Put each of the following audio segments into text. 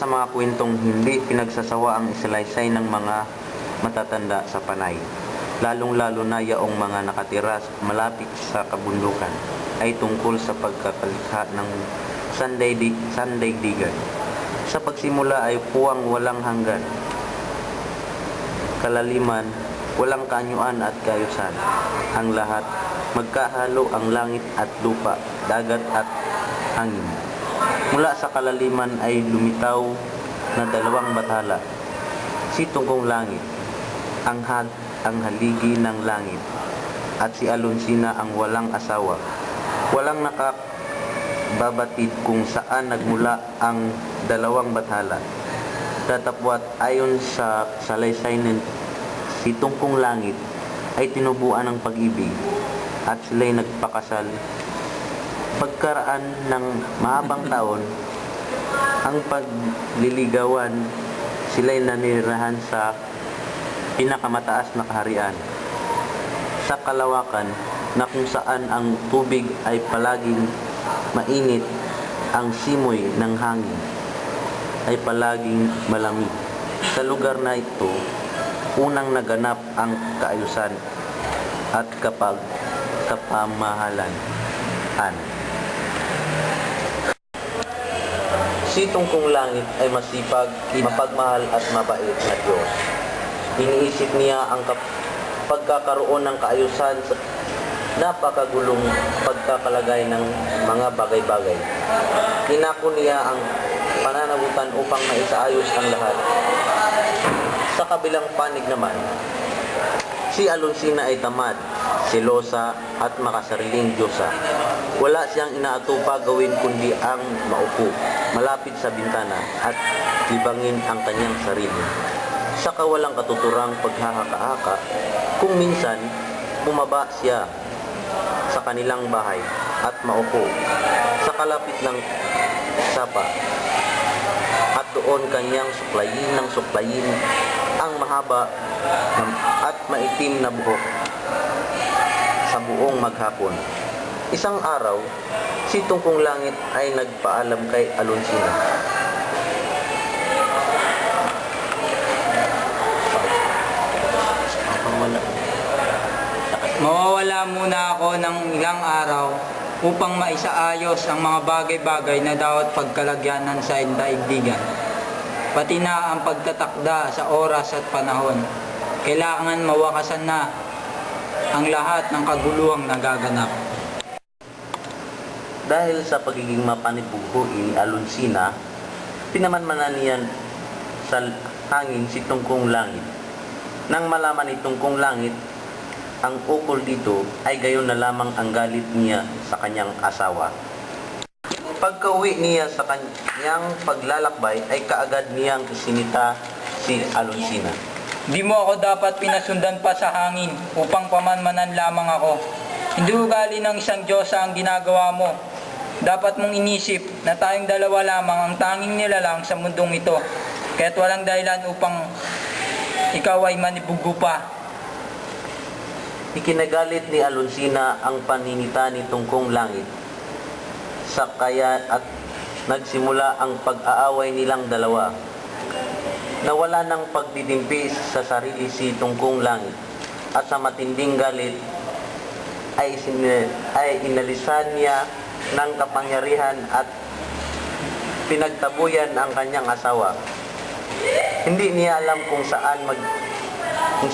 mga kwentong hindi pinagsasawa ang isalaysay ng mga matatanda sa Panay, lalong-lalo na yaong mga nakatira malapit sa kabundukan, ay tungkol sa pagkakalikha ng sandaigdigan. Sa pagsimula ay puwang walang hanggan, kalaliman, walang kaanyuan at kayusan. Ang lahat, magkahalo ang langit at lupa, dagat at hangin. Mula sa kalaliman ay lumitaw na dalawang bathala, si Tungkong Langit, ang haligi ng langit, at si Alonsina ang walang asawa. Walang nakababatid kung saan nagmula ang dalawang bathala. Datapwat ayon sa salaysay ng si Tungkong Langit ay tinubuan ng pag-ibig at sila'y nagpakasal. Pagkaraan ng mahabang taon, ang pagliligawan, sila'y nanirahan sa pinakamataas na kaharian, sa kalawakan na kung saan ang tubig ay palaging mainit, ang simoy ng hangin ay palaging malamig. Sa lugar na ito, unang naganap ang kaayusan at kapamahalan. Si Tungkong Langit ay masipag, mapagmahal at mabait na Diyos. Iniisip niya ang pagkakaroon ng kaayusan sa napakagulong pagkakalagay ng mga bagay-bagay. Inako niya ang pananagutan upang maisaayos ang lahat. Sa kabilang panig naman, si Alonsina ay tamad, selosa at makasariling Diyosa. Wala siyang inaatupa gawin kundi ang maupo, malapit sa bintana at libangin ang kanyang sarili. Sa kawalang katuturang paghahaka-haka, kung minsan bumaba siya sa kanilang bahay at maupo sa kalapit ng sapa at doon kanyang suklayin ang mahaba at maitim na buhok sa buong maghapon. Isang araw, si Tungkong Langit ay nagpaalam kay Alonsina. Mawawala muna ako ng ilang araw upang maisaayos ang mga bagay-bagay na dapat pagkalagyanan sa daigdigan. Pati na ang pagtatakda sa oras at panahon. Kailangan mawakasan na ang lahat ng kaguluhang nagaganap. Dahil sa pagiging mapanibuho ni Alonsina, pinamanmanan niyan sa hangin si Tungkong Langit. Nang malaman ni Tungkong Langit ang ukol dito, ay gayon na lamang ang galit niya sa kanyang asawa. Pagka-uwi niya sa kanyang paglalakbay ay kaagad niyang isinita si Alonsina. Di mo ako dapat pinasundan pa sa hangin upang pamanmanan lamang ako. Hindi ugali ng isang Diyosa ang ginagawa mo. Dapat mong inisip na tayong dalawa lamang ang tanging nilalang sa mundong ito, kaya't walang dahilan upang ikaw ay manibugo pa. Ikinagalit ni Alonsina ang paninita ni Tungkong Langit sa kaya at nagsimula ang pag-aaway nilang dalawa. Nawala ng pagdidimpi sa sarili si Tungkong Langit at sa matinding galit ay inalisan niya ng kapangyarihan at pinagtabuyan ang kanyang asawa. Hindi niya alam kung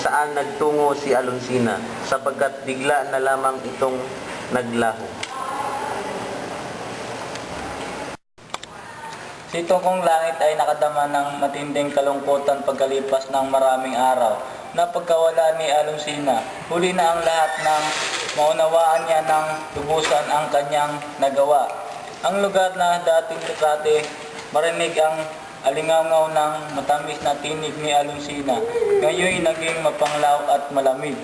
saan nagtungo si Alonsina, sapagkat bigla na lamang itong naglaho. Si Tungkong Langit ay nakadama ng matinding kalungkutan pagkalipas ng maraming araw na pagkawala ni Alonsina. Huli na ang lahat ng maunawaan niya ng lubusan ang kanyang nagawa. Ang lugar na dating Ducati, marinig ang alingaw ng matamis na tinig ni Alonsina. Ngayon naging mapanglaw at malamig.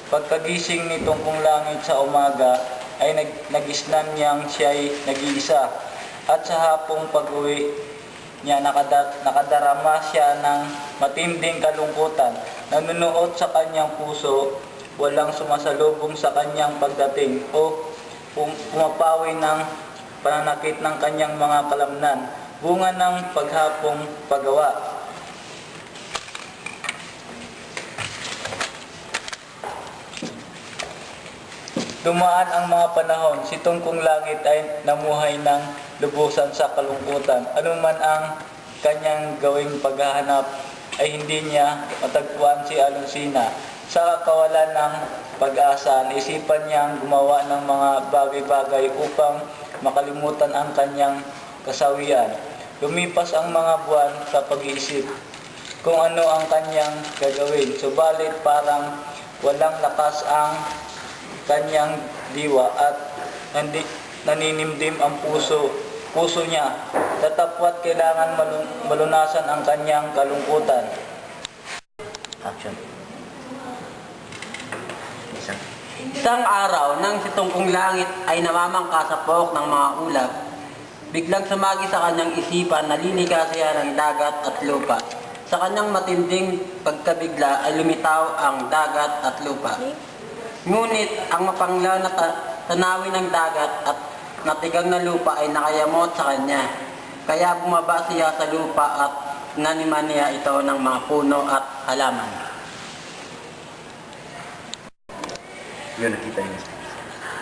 Pagkagising ni Tungkong Langit sa umaga ay nagisnan niyang siya'y nag-iisa. At sa hapong pag-uwi niya nakadarama siya ng matinding kalungkutan. Nanunuot sa kanyang puso, walang sumasalubong sa kanyang pagdating o pumapawi ng pananakit ng kanyang mga kalamnan. bunga ng paghapong paggawa. Dumaan ang mga panahon, si Tungkong Langit ay namuhay ng lubusan sa kalungkutan. Anuman ang kanyang gawing paghahanap ay hindi niya matagpuan si Alonsina. Sa kawalan ng pag-asa, naisipan niyang gumawa ng mga bagay-bagay upang makalimutan ang kanyang kasawian. Lumipas ang mga buwan sa pag-iisip kung ano ang kanyang gagawin. Subalit parang walang lakas ang kanyang diwa at naninimdim ang puso niya. Tatapwat kailangan malunasan ang kanyang kalungkutan. Action. Isang araw nang si Tungkong Langit ay namamangka sa pook ng mga ulap, biglang sumagi sa kanyang isipan na lilikasihan ng dagat at lupa. Sa kanyang matinding pagkabigla ay lumitaw ang dagat at lupa. Ngunit ang mapanglaw na tanawin ng dagat at natigang na lupa ay nakayamot sa kanya. Kaya bumaba siya sa lupa at naniman niya ito ng mga puno at halaman. Yun, nakita niyo.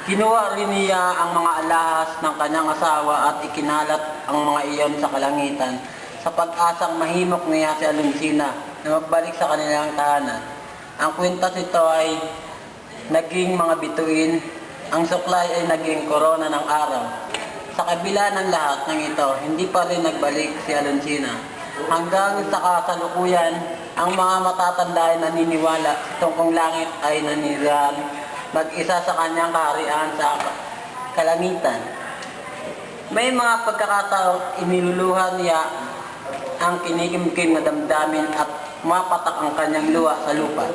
Kinuha rin niya ang mga alahas ng kanyang asawa at ikinalat ang mga iyon sa kalangitan sa pag-asang mahimok niya si Alonsina na magbalik sa kanilang tahanan. Ang kwintas nito ay naging mga bituin, ang suklay ay naging korona ng araw. Sa kabila ng lahat ng ito, hindi pa rin nagbalik si Alonsina. Hanggang sa kasalukuyan, ang mga matatanda ay naniniwala si Tungkong Langit ay nanirahan mag-isa sa kanyang kaharian sa kalangitan. May mga pagkakataong iniluluhan niya ang kinikimkim na damdamin at mapatak ang kanyang luha sa lupa.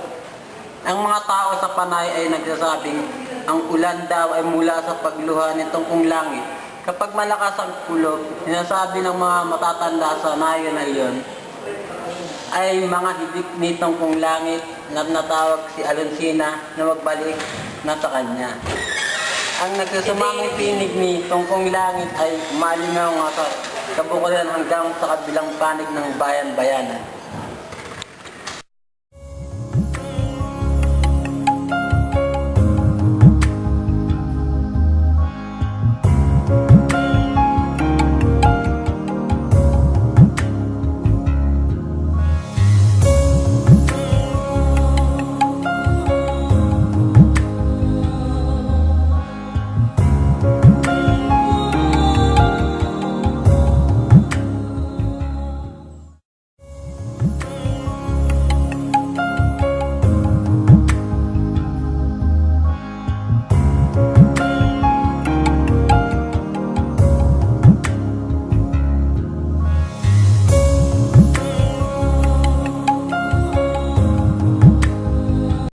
Ang mga tao sa panay ay nagsasabing ang ulan daw ay mula sa pagluha ni Tungkong Langit. Kapag malakas ang kulog, sinasabi ng mga matatanda sa nayon na iyon ay mga hidik ni Tungkong Langit na natawag si Alonsina na magbalik na sa kanya. Ang nagsusumaming pinig ni Tungkong Langit ay malingaw nga sa kabukulan hanggang sa kabilang panig ng bayan-bayanan.